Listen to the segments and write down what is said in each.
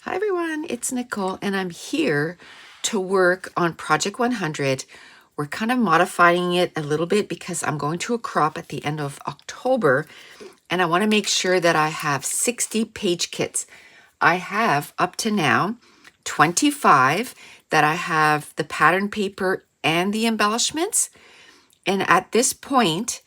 Hi everyone, it's Nicole and I'm here to work on Project 100. We're kind of modifying it a little bit because I'm going to a crop at the end of October and I want to make sure that I have 60 page kits. I have up to now 25 that I have the pattern paper and the embellishments, and at this point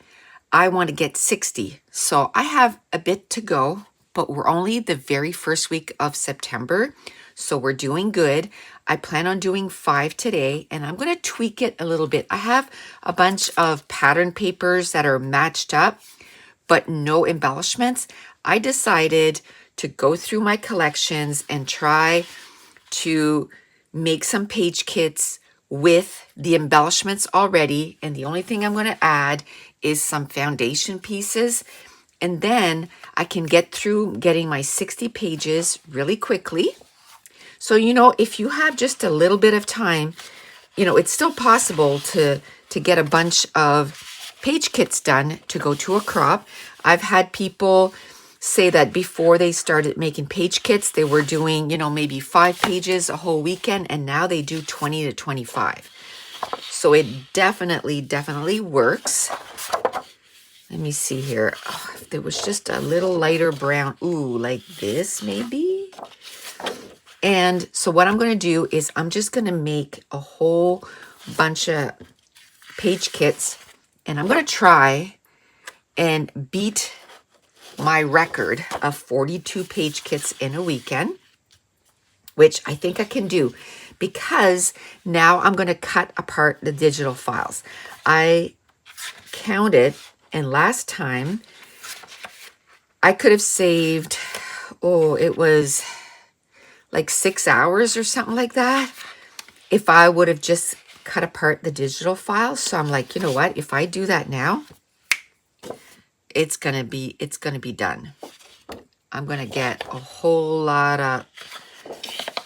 I want to get 60. So I have a bit to go, but we're only the very first week of September. So we're doing good. I plan on doing 5 today and I'm going to tweak it a little bit. I have a bunch of pattern papers that are matched up, but no embellishments. I decided to go through my collections and try to make some page kits with the embellishments already. And the only thing I'm going to add is some foundation pieces. And then I can get through getting my 60 pages really quickly. So, if you have just a little bit of time, it's still possible to get a bunch of page kits done to go to a crop. I've had people say that before they started making page kits, they were doing, maybe 5 pages a whole weekend, and now they do 20 to 25. So it definitely works. Let me see here. Oh, if there was just a little lighter brown, ooh, like this maybe. And so what I'm going to do is I'm just going to make a whole bunch of page kits, and I'm going to try and beat my record of 42 page kits in a weekend, which I think I can do because now I'm going to cut apart the digital files. I counted, and last time I could have saved, it was like 6 hours or something like that if I would have just cut apart the digital files. So I'm like, you know what? If I do that now, it's gonna be done. I'm gonna get a whole lot of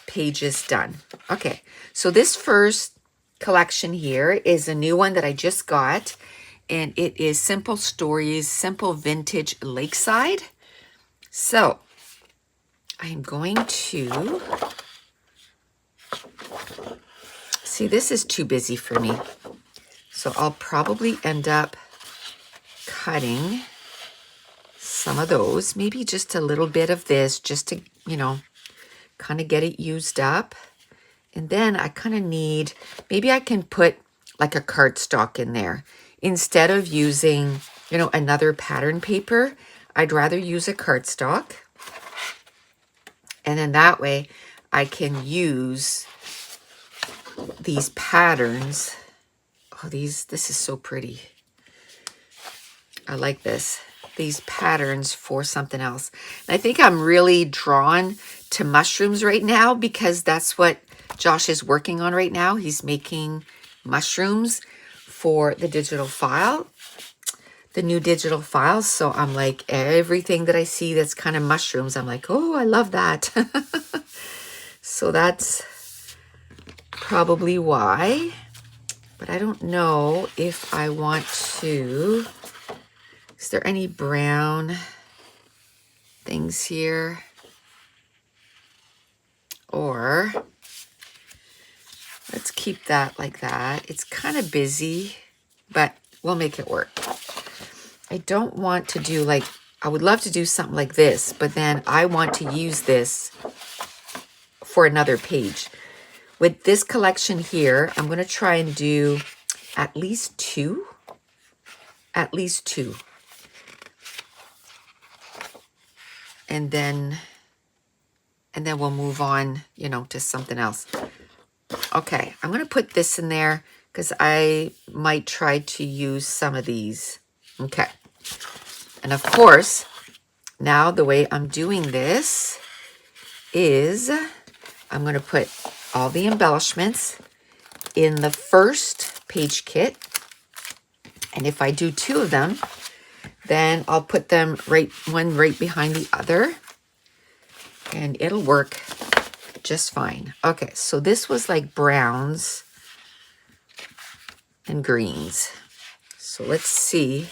pages done. Okay, so this first collection here is a new one that I just got, and it is Simple Stories, Simple Vintage Lakeside. So I'm going to see, this is too busy for me. So I'll probably end up cutting some of those, maybe just a little bit of this, just to, kind of get it used up. And then I kind of need, maybe I can put like a cardstock in there. Instead of using, another pattern paper, I'd rather use a cardstock. And then that way I can use these patterns. Oh, this is so pretty. I like this. These patterns for something else. And I think I'm really drawn to mushrooms right now because that's what Josh is working on right now. He's making mushrooms for the digital file, the new digital files. So I'm like, everything that I see that's kind of mushrooms, I'm like, oh, I love that. So that's probably why. But I don't know if I want to. Is there any brown things here? Or let's keep that like that. It's kind of busy, but we'll make it work. I don't want to do I would love to do something like this, but then I want to use this for another page. With this collection here, I'm going to try and do at least two. At least two. And then we'll move on, to something else. Okay, I'm going to put this in there because I might try to use some of these. Okay. And of course, now the way I'm doing this is I'm going to put all the embellishments in the first page kit. And if I do 2 of them, then I'll put them one right behind the other. And it'll work just fine. Okay, so this was like browns and greens. So let's see.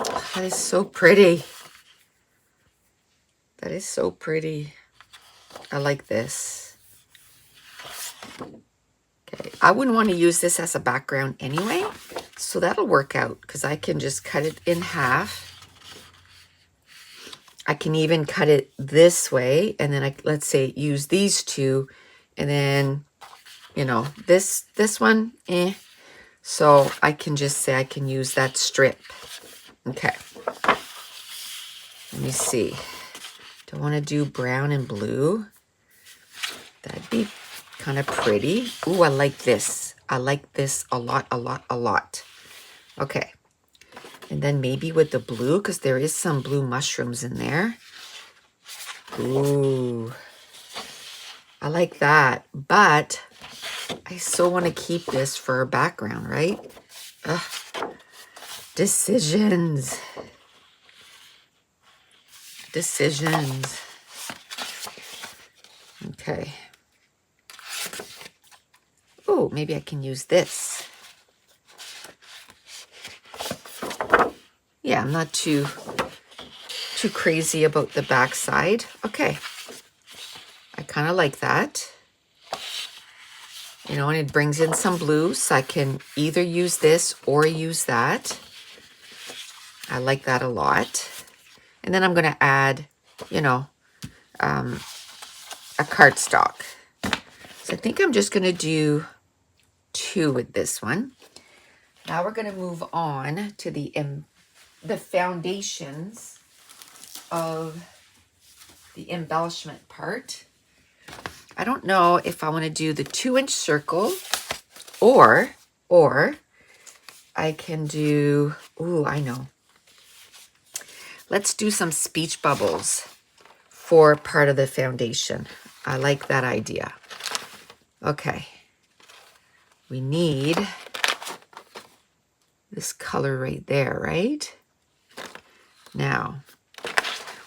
Oh, that is so pretty. That is so pretty. I like this. Okay, I wouldn't want to use this as a background anyway, so that'll work out because I can just cut it in half. I can even cut it this way, and then let's say use these two, and then, you know, this one, so I can just say I can use that strip. Okay. Let me see. Do I want to do brown and blue? That'd be kind of pretty. Ooh, I like this. I like this a lot, a lot, a lot. Okay. And then maybe with the blue, because there is some blue mushrooms in there. Ooh. I like that. But I still want to keep this for a background, right? Ugh. Decisions. Decisions. Okay. Oh, maybe I can use this. Yeah, I'm not too crazy about the back side. Okay. I kind of like that. You know, and it brings in some blue, so I can either use this or use that. I like that a lot. And then I'm going to add, you know, a cardstock. So I think I'm just going to do 2 with this one. Now we're going to move on to the foundations of the embellishment part. I don't know if I want to do the 2-inch circle or I can do, ooh, I know. Let's do some speech bubbles for part of the foundation. I like that idea. Okay. We need this color right there, right? Now,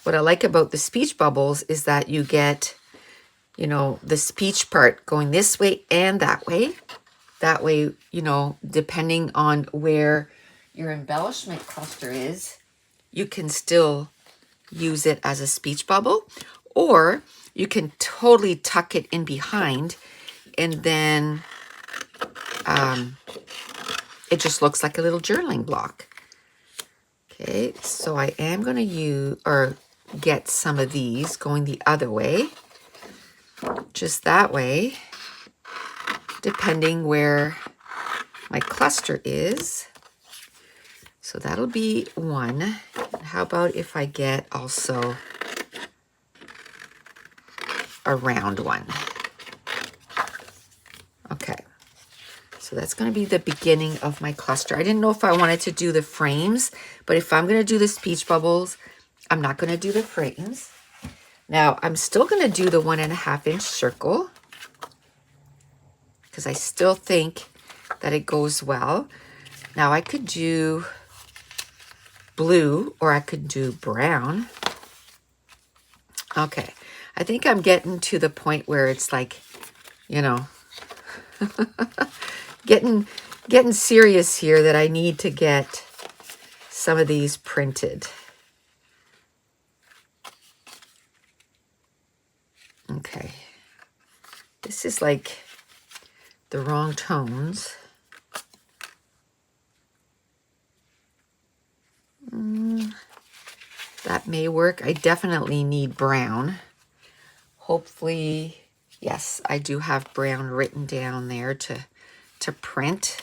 what I like about the speech bubbles is that you get, you know, the speech part going this way and that way. That way, you know, depending on where your embellishment cluster is, you can still use it as a speech bubble, or you can totally tuck it in behind, and then it just looks like a little journaling block. Okay, so I am going to use or get some of these going the other way, just that way, depending where my cluster is. So that'll be one. How about if I get also a round one? Okay. So that's going to be the beginning of my cluster. I didn't know if I wanted to do the frames, but if I'm going to do the speech bubbles, I'm not going to do the frames. Now, I'm still going to do the 1.5-inch circle because I still think that it goes well. Now, I could do blue or I could do brown. Okay. I think I'm getting to the point where it's like, you know, getting serious here that I need to get some of these printed. Okay. This is like the wrong tones. That may work. I definitely need brown. Hopefully, yes, I do have brown written down there to print.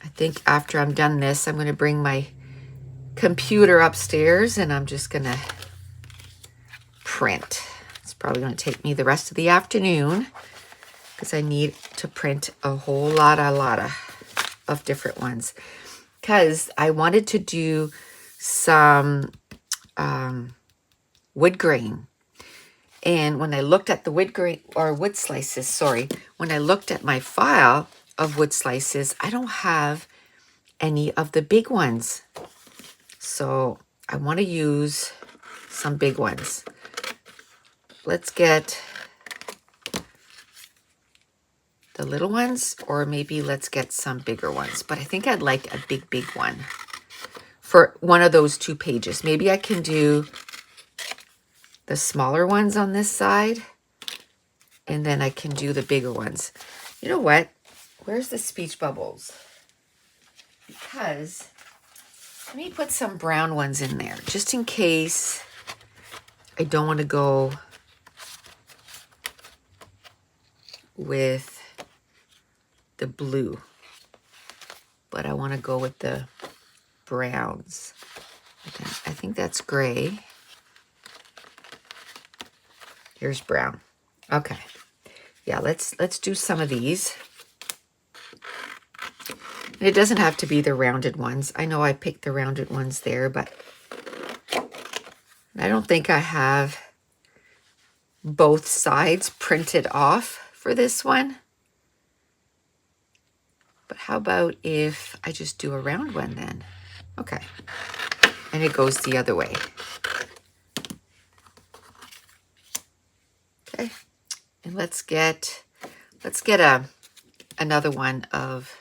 I think after I'm done this, I'm going to bring my computer upstairs and I'm just going to print. It's probably going to take me the rest of the afternoon because I need to print a whole lot of different ones. Because I wanted to do some wood grain. And when I looked at the wood grain or wood slices, sorry, when I looked at my file of wood slices, I don't have any of the big ones. So I want to use some big ones. Let's get the little ones, or maybe let's get some bigger ones. But I think I'd like a big one for one of those 2 pages. Maybe I can do the smaller ones on this side, and then I can do the bigger ones. You know what? Where's the speech bubbles? Because let me put some brown ones in there, just in case I don't want to go with the blue, but I want to go with the browns. I think that's gray. Here's brown. Okay. Yeah, let's do some of these. And it doesn't have to be the rounded ones. I know I picked the rounded ones there, but I don't think I have both sides printed off for this one. But how about if I just do a round one then? Okay. And it goes the other way. Okay. And let's get another one of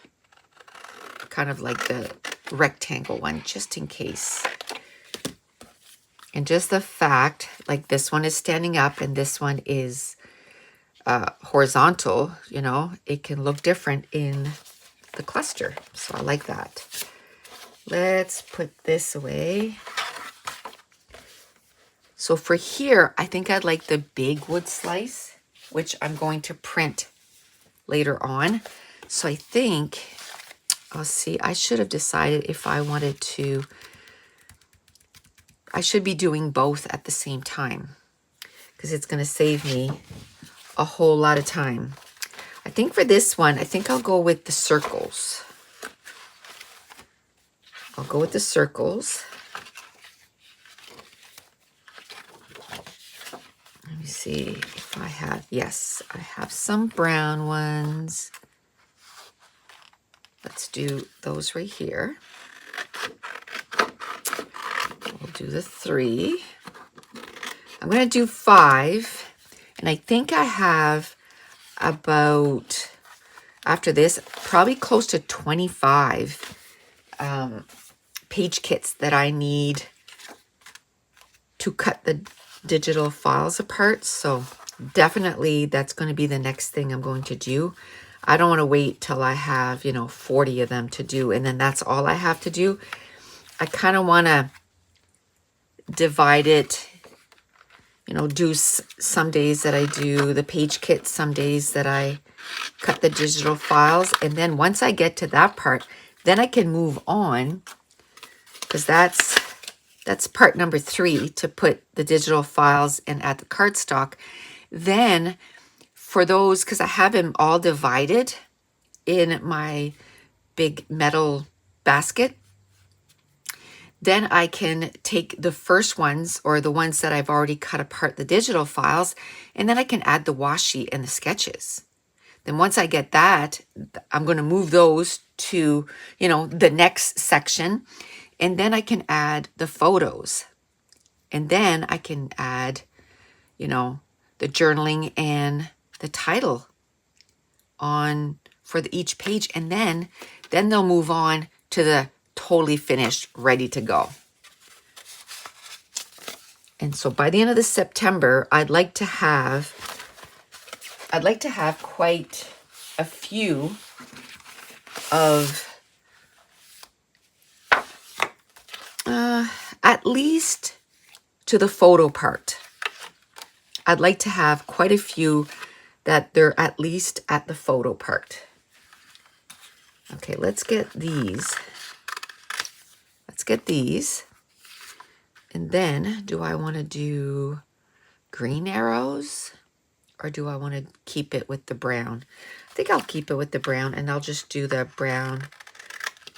kind of like the rectangle one, just in case. And just the fact, like this one is standing up and this one is horizontal, you know, it can look different in the cluster. So I like that. Let's put this away. So for here, I think I'd like the big wood slice, which I'm going to print later on. So I think, I'll see, I should have decided if I wanted to, I should be doing both at the same time because it's going to save me a whole lot of time. I think for this one, I think I'll go with the circles. I'll go with the circles. Let me see if I have, yes, I have some brown ones. Let's do those right here. We'll do the 3. I'm going to do 5. And I think I have about, after this, probably close to 25 page kits that I need to cut the digital files apart. So definitely that's going to be the next thing I'm going to do. I don't want to wait till I have, 40 of them to do, and then that's all I have to do. I kind of want to divide it, do some days that I do the page kit, some days that I cut the digital files. And then once I get to that part, then I can move on, because that's part number 3, to put the digital files and add the cardstock. Then for those, because I have them all divided in my big metal basket, then I can take the first ones, or the ones that I've already cut apart the digital files, and then I can add the washi and the sketches. Then once I get that, I'm going to move those to, the next section, and then I can add the photos. And then I can add, the journaling and the title on for each page, and then they'll move on to the totally finished, ready to go. And so by the end of the September, I'd like to have quite a few of at least to the photo part. I'd like to have quite a few that they're at least at the photo part. Okay, let's get these. And then, do I want to do green arrows, or do I want to keep it with the brown? I think I'll keep it with the brown, and I'll just do the brown.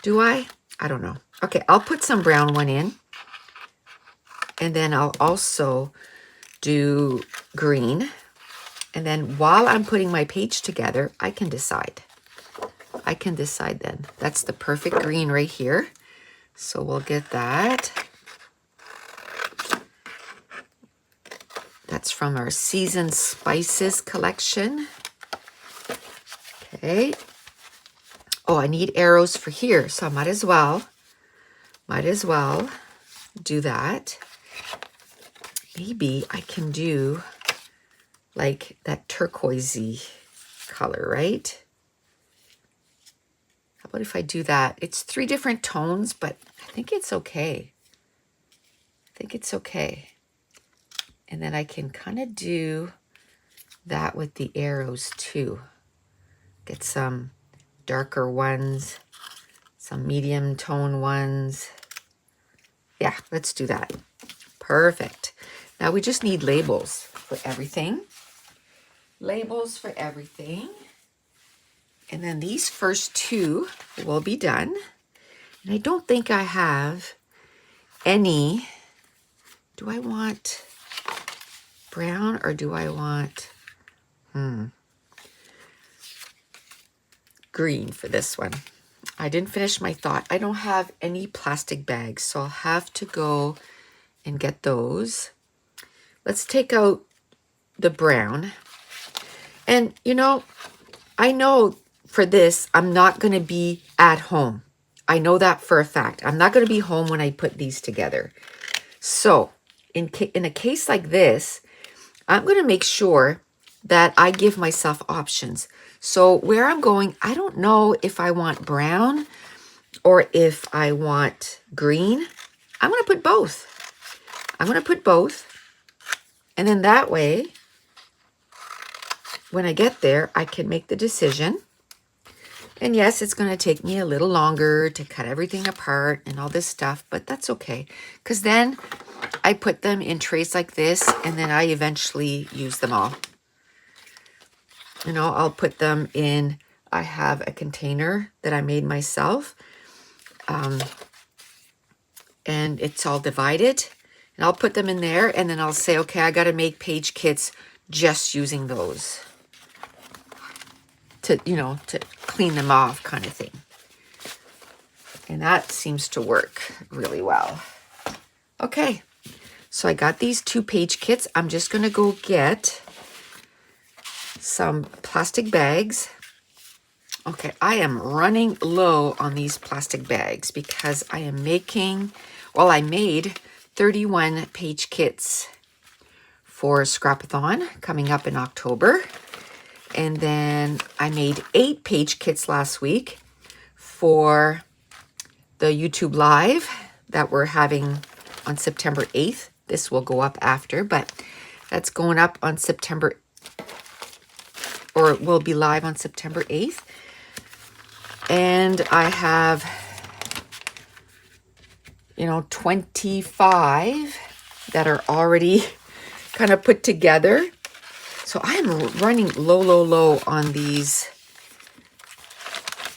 Do I? I don't know. Okay, I'll put some brown one in. And then I'll also do green. And then while I'm putting my page together, I can decide. Then. That's the perfect green right here. So we'll get that. That's from our Seasoned Spices collection. Okay. Oh, I need arrows for here, so I might as well do that. maybe I can do like that turquoisey color, right? How about if I do that? It's 3 different tones, but I think it's okay. I think it's okay. And then I can kind of do that with the arrows too. Get some darker ones, some medium tone ones. Yeah, let's do that. Perfect. Now we just need labels for everything. Labels for everything. And then these first 2 will be done. And I don't think I have any. Do I want brown or do I want green for this one? I didn't finish my thought. I don't have any plastic bags, so I'll have to go and get those. Let's take out the brown. And you know, I know for this, I'm not going to be at home. I know that for a fact. I'm not going to be home when I put these together. So in a case like this, I'm going to make sure that I give myself options. So where I'm going, I don't know if I want brown or if I want green. I'm going to put both. I'm going to put both. And then that way, when I get there, I can make the decision. And yes, it's going to take me a little longer to cut everything apart and all this stuff, but that's okay. Because then I put them in trays like this, and then I eventually use them all. You know, I'll put them in, I have a container that I made myself. And it's all divided. And I'll put them in there, and then I'll say, okay, I got to make page kits just using those. To, you know, to clean them off kind of thing. And that seems to work really well. Okay, so I got these 2 page kits. I'm just going to go get some plastic bags. Okay, I am running low on these plastic bags because I am making, well, I made 31 page kits for Scrapathon coming up in October. And then I made 8 page kits last week for the YouTube Live that we're having on September 8th. This will go up after, but that's going up on September, or it will be live on September 8th. And I have, 25 that are already kind of put together. So I'm running low on these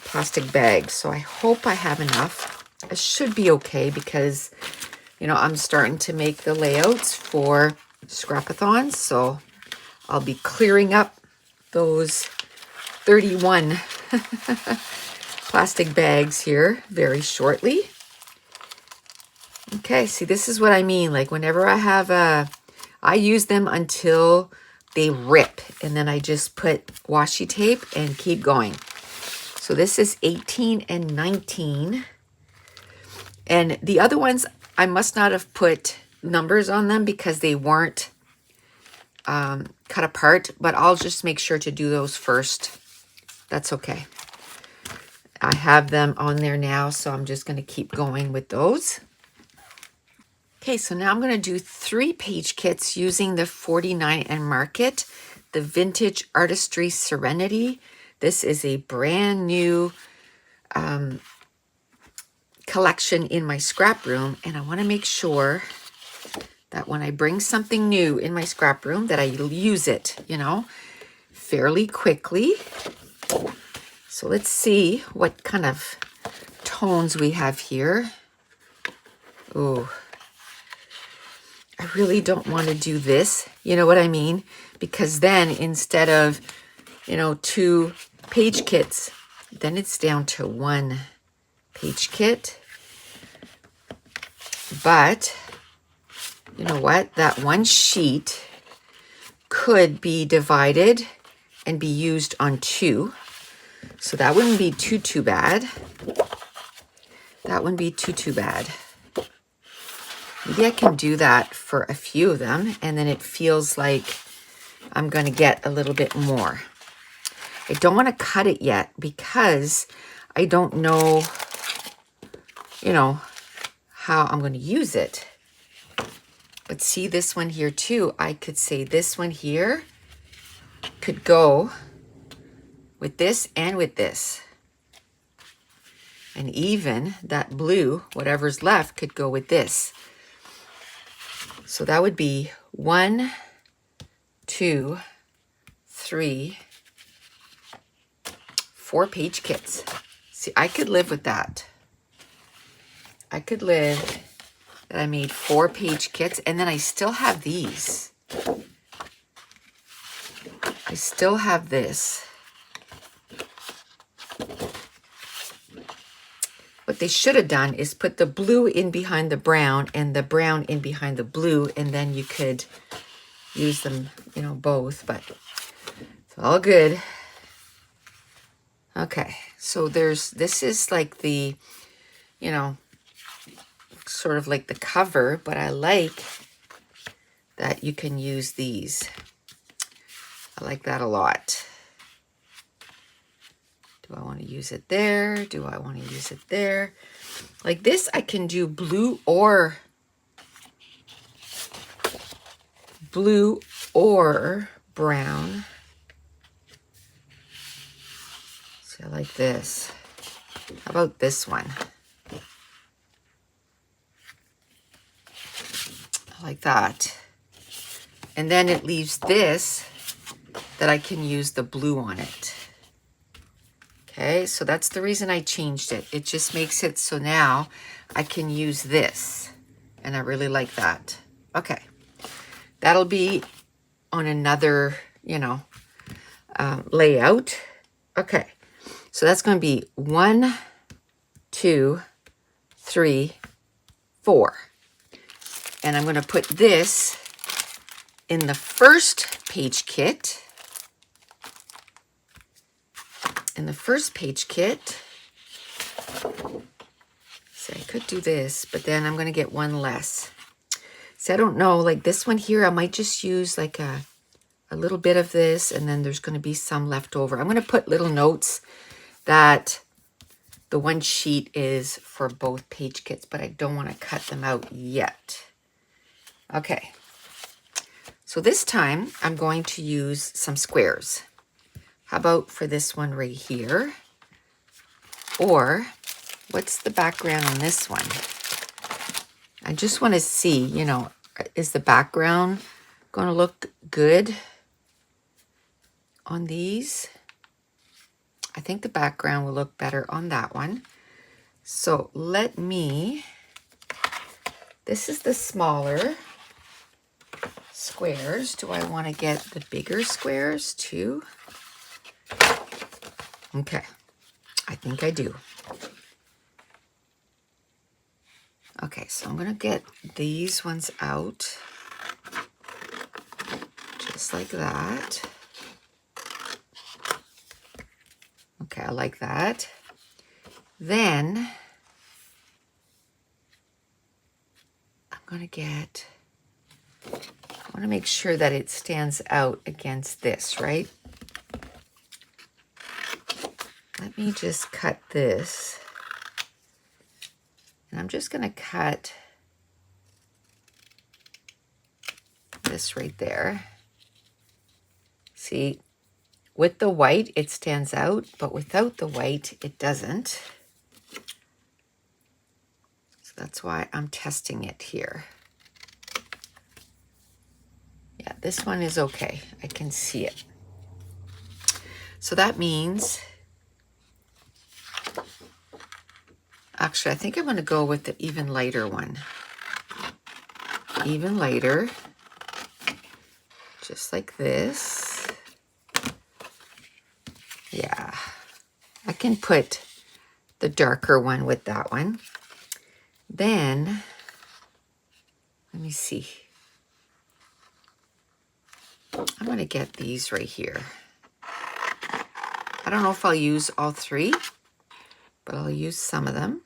plastic bags. So I hope I have enough. It should be okay because, I'm starting to make the layouts for Scrapathon. So I'll be clearing up those 31 plastic bags here very shortly. Okay, see, this is what I mean. Like whenever I have I use them until they rip, and then I just put washi tape and keep going. So this is 18 and 19. And the other ones, I must not have put numbers on them because they weren't cut apart, but I'll just make sure to do those first. That's okay. I have them on there now, so I'm just going to keep going with those. Okay, so now I'm going to do 3 page kits using the 49 and Market, the Vintage Artistry Serenity. This is a brand new collection in my scrap room, and I want to make sure that when I bring something new in my scrap room that I use it, fairly quickly. So let's see what kind of tones we have here. Oh, I really don't want to do this. You know what I mean? Because then instead of, 2 page kits, then it's down to 1 page kit. But you know what? That 1 sheet could be divided and be used on 2. So that wouldn't be too bad. That wouldn't be too bad. Maybe I can do that for a few of them, and then it feels like I'm going to get a little bit more. I don't want to cut it yet because I don't know, you know, how I'm going to use it. But see this one here too. I could say this one here could go with this and with this. And even that blue, whatever's left, could go with this. So that would be 1, 2, 3, 4 page kits. See, I could live with that. I could live that I made 4 page kits, and then I still have these. I still have this. What they should have done is put the blue in behind the brown and the brown in behind the blue, and then you could use them, you know, both, but it's all good. Okay, so this is like the, you know, sort of like the cover, but I like that you can use these. I like that a lot. Do I want to use it there? Do I want to use it there? Like this, I can do blue or brown. See, I like this. How about this one? I like that. And then it leaves this that I can use the blue on it. Okay, so that's the reason I changed it. It just makes it so now I can use this. And I really like that. Okay, that'll be on another, you know, layout. Okay, so that's going to be 1, 2, 3, 4. And I'm going to put this in the first page kit. In the first page kit, see, I could do this, but then I'm going to get one less. See, I don't know, like this one here, I might just use like a little bit of this, and then there's going to be some left over. I'm going to put little notes that the one sheet is for both page kits, but I don't want to cut them out yet. Okay, so this time I'm going to use some squares. How about for this one right here? Or what's the background on this one? I just want to see, you know, is the background going to look good on these? I think the background will look better on that one. So let me, this is the smaller squares. Do I want to get the bigger squares too? Okay, I think I do. Okay, so I'm going to get these ones out, just like that. Okay, I like that. Then I'm going to get, I want to make sure that it stands out against this, right? Let me just cut this. And I'm just going to cut this right there. See, with the white, it stands out, but without the white, it doesn't. So that's why I'm testing it here. Yeah, this one is okay. I can see it. So that means, actually, I think I'm going to go with the even lighter one. Even lighter, just like this. Yeah, I can put the darker one with that one. Then, let me see. I'm going to get these right here. I don't know if I'll use all 3, but I'll use some of them.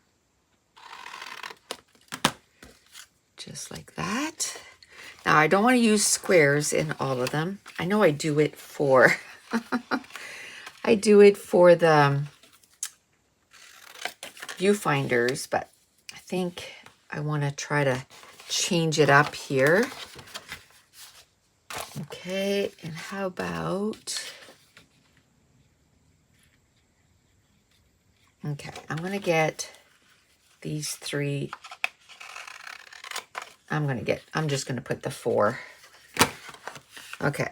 just like that. Now I don't want to use squares in all of them. I know I do it for, I do it for the viewfinders, but I think I want to try to change it up here. Okay, and how about, okay, I'm going to get these three. I'm just going to put the 4. Okay,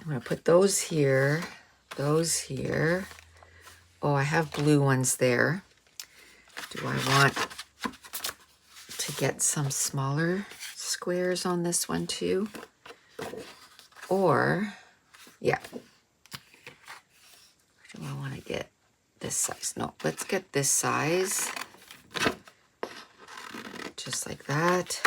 I'm going to put those here, those here. Oh, I have blue ones there. Do I want to get some smaller squares on this one too? Or, yeah. Do I want to get this size? No, let's get this size. Just like that.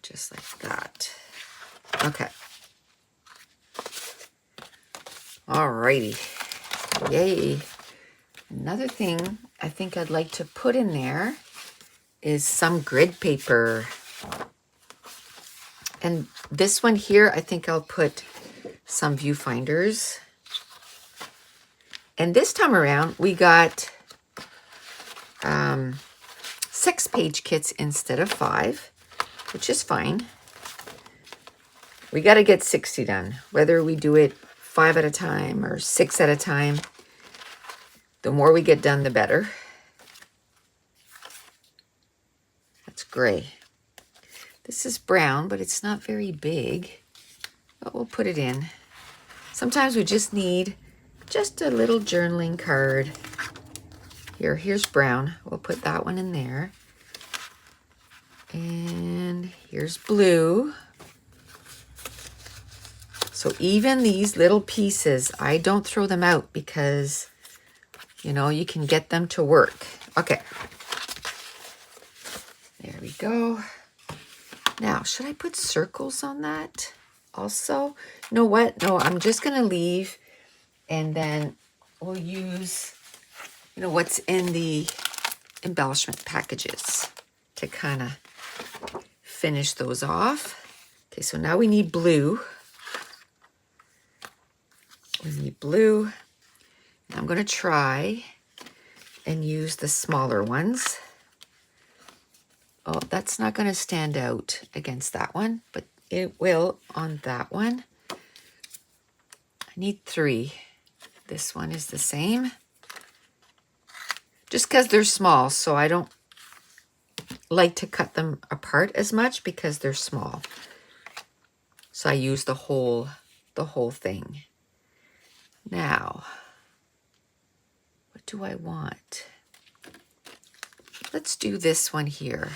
Just like that. Okay. Alrighty. Yay. Another thing I think I'd like to put in there is some grid paper. And this one here, I think I'll put some viewfinders. And this time around, we got 6-page kits instead of 5, which is fine. We got to get 60 done, whether we do it 5 at a time or 6 at a time. The more we get done, the better. That's gray. This is brown, but it's not very big. But we'll put it in. Sometimes we just need just a little journaling card. Here's brown. We'll put that one in there. And here's blue. So even these little pieces, I don't throw them out because, you know, you can get them to work. Okay. There we go. Now, should I put circles on that also? You know what? No, I'm just going to leave, and then we'll use, you know, what's in the embellishment packages to kind of finish those off. Okay, so now we need blue. We need blue. And I'm going to try and use the smaller ones. Oh, that's not going to stand out against that one, but it will on that one. I need 3. This one is the same. Just because they're small, so I don't like to cut them apart as much because they're small. So I use the whole thing. Now, what do I want? Let's do this one here.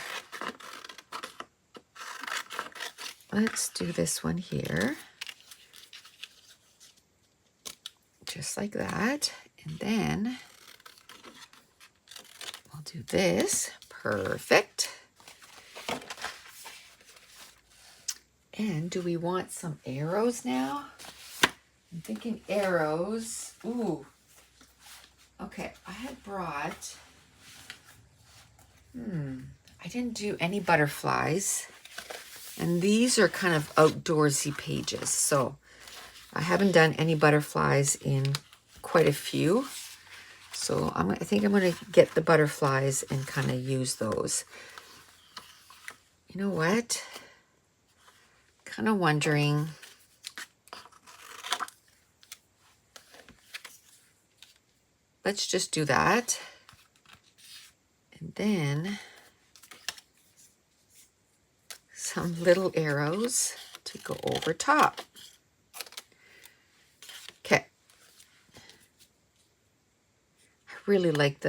Let's do this one here. Just like that. And then we'll do this. Perfect. And do we want some arrows now? I'm thinking arrows. Ooh. Okay, I had brought, I didn't do any butterflies. And these are kind of outdoorsy pages. So I haven't done any butterflies in quite a few. So I think I'm going to get the butterflies and kind of use those. You know what? Kind of wondering. Let's just do that. And then some little arrows to go over top. Okay. I really like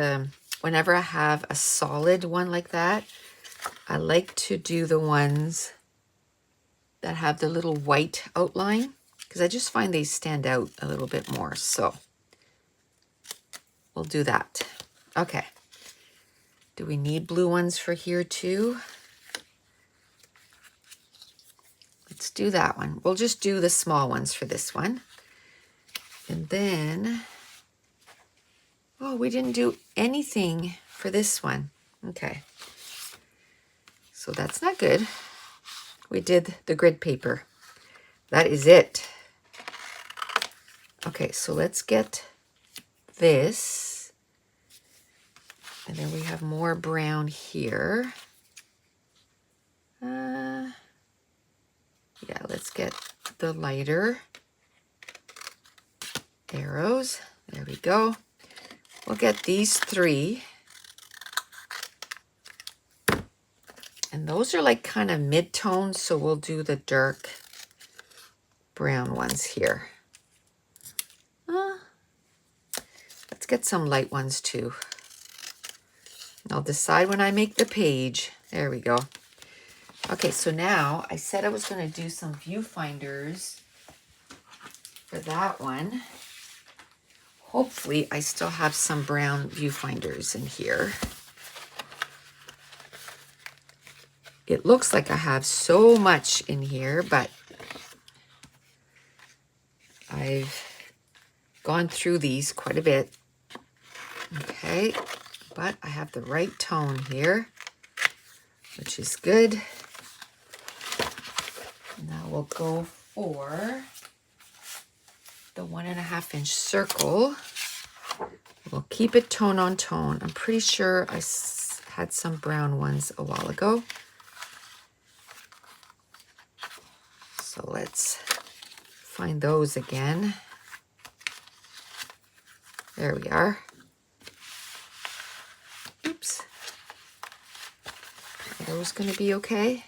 whenever I have a solid one like that, I like to do the ones that have the little white outline because I just find they stand out a little bit more. So we'll do that. Okay. Do we need blue ones for here too? Let's do that one. We'll just do the small ones for this one. And then, oh, we didn't do anything for this one. Okay. So that's not good. We did the grid paper. That is it. Okay, so let's get this. And then we have more brown here. Yeah, let's get the lighter arrows. There we go. We'll get these 3. And those are like kind of mid-tones, so we'll do the dark brown ones here. Let's get some light ones too. I'll decide when I make the page. There we go. Okay, so now I said I was going to do some viewfinders for that one. Hopefully I still have some brown viewfinders in here. It looks like I have so much in here, but I've gone through these quite a bit. Okay, but I have the right tone here, which is good. Now we'll go for the 1.5 inch circle. We'll keep it tone on tone. I'm pretty sure I had some brown ones a while ago. So let's find those again. There we are. Oops. Are those going to be okay?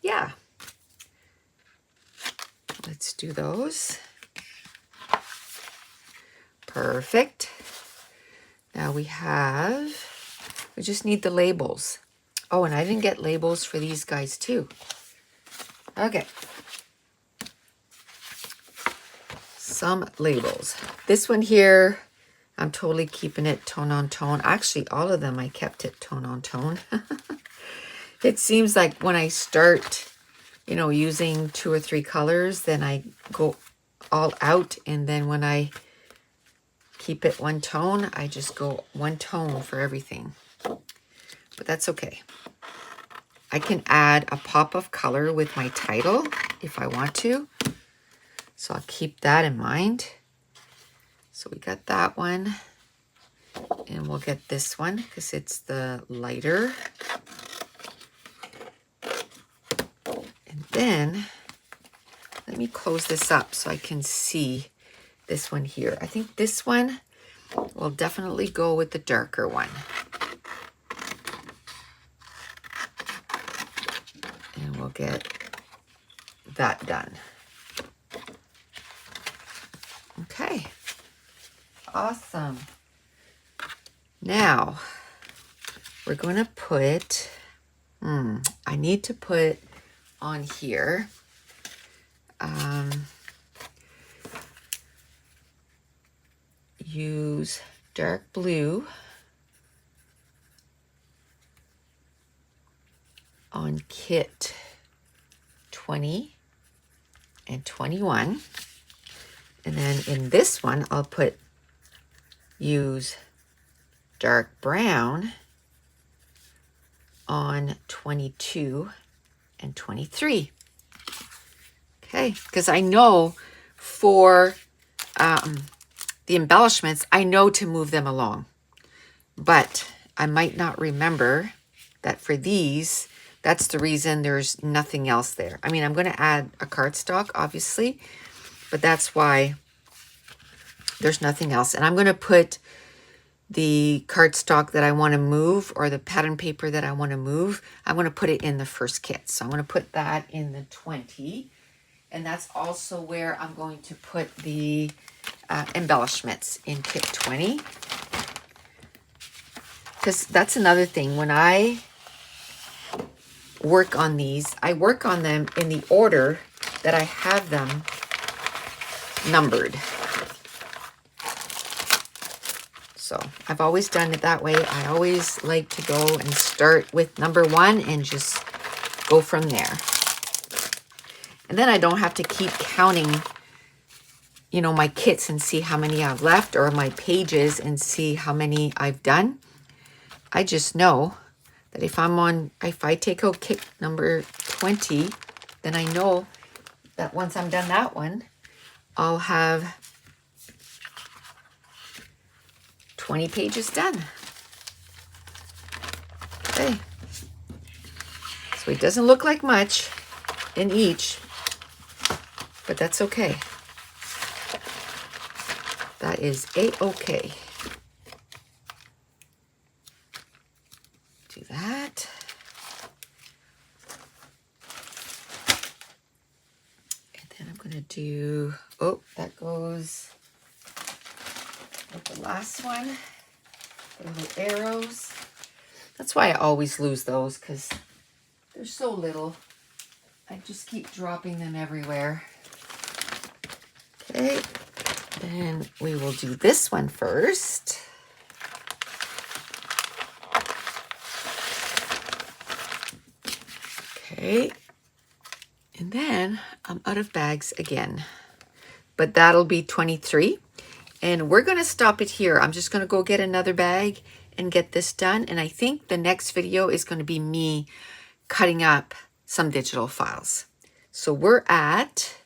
Yeah. Let's do those. Perfect. Now we just need the labels. Oh, and I didn't get labels for these guys too. Okay. Some labels. This one here, I'm totally keeping it tone on tone. Actually, all of them, I kept it tone on tone. It seems like when I start, using 2 or 3 colors, then I go all out. And then when I keep it one tone, I just go one tone for everything. But that's okay. I can add a pop of color with my title if I want to. So I'll keep that in mind. So we got that one. And we'll get this one because it's the lighter. And then let me close this up so I can see this one here. I think this one will definitely go with the darker one. And we'll get that done. Okay. Awesome. Now, we're going to put, I need to put on here, use dark blue on kit 20 and 21. And then in this one, I'll use dark brown on 22 and 23. Okay, because I know for the embellishments, I know to move them along. But I might not remember that for these, that's the reason there's nothing else there. I mean, I'm going to add a cardstock, obviously, but that's why there's nothing else. And I'm going to put the cardstock that I want to move, or the pattern paper that I want to move, I'm going to put it in the first kit. So I'm going to put that in the 20. And that's also where I'm going to put the embellishments in kit 20. Because that's another thing. When I work on these, I work on them in the order that I have them numbered. So I've always done it that way. I always like to go and start with number 1 and just go from there. And then I don't have to keep counting, you know, my kits and see how many I've left, or my pages and see how many I've done. I just know that if I take out kit number 20, then I know that once I'm done that one, I'll have 20 pages done. Okay. So it doesn't look like much in each, but that's okay. That is a-okay. Do that. And then I'm going to do, oh, that goes with the last one. The little arrows. That's why I always lose those, because they're so little. I just keep dropping them everywhere. Okay, then we will do this one first. Okay, and then I'm out of bags again, but that'll be 23. And we're going to stop it here. I'm just going to go get another bag and get this done. And I think the next video is going to be me cutting up some digital files. So we're at,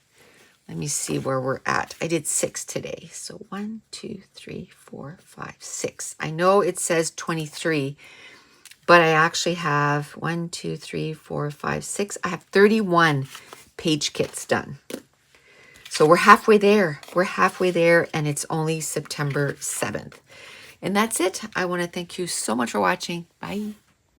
let me see where we're at. I did 6 today. So 1, 2, 3, 4, 5, 6. I know it says 23, but I actually have 1, 2, 3, 4, 5, 6. I have 31 page kits done. So we're halfway there. We're halfway there, and it's only September 7th. And that's it. I want to thank you so much for watching. Bye.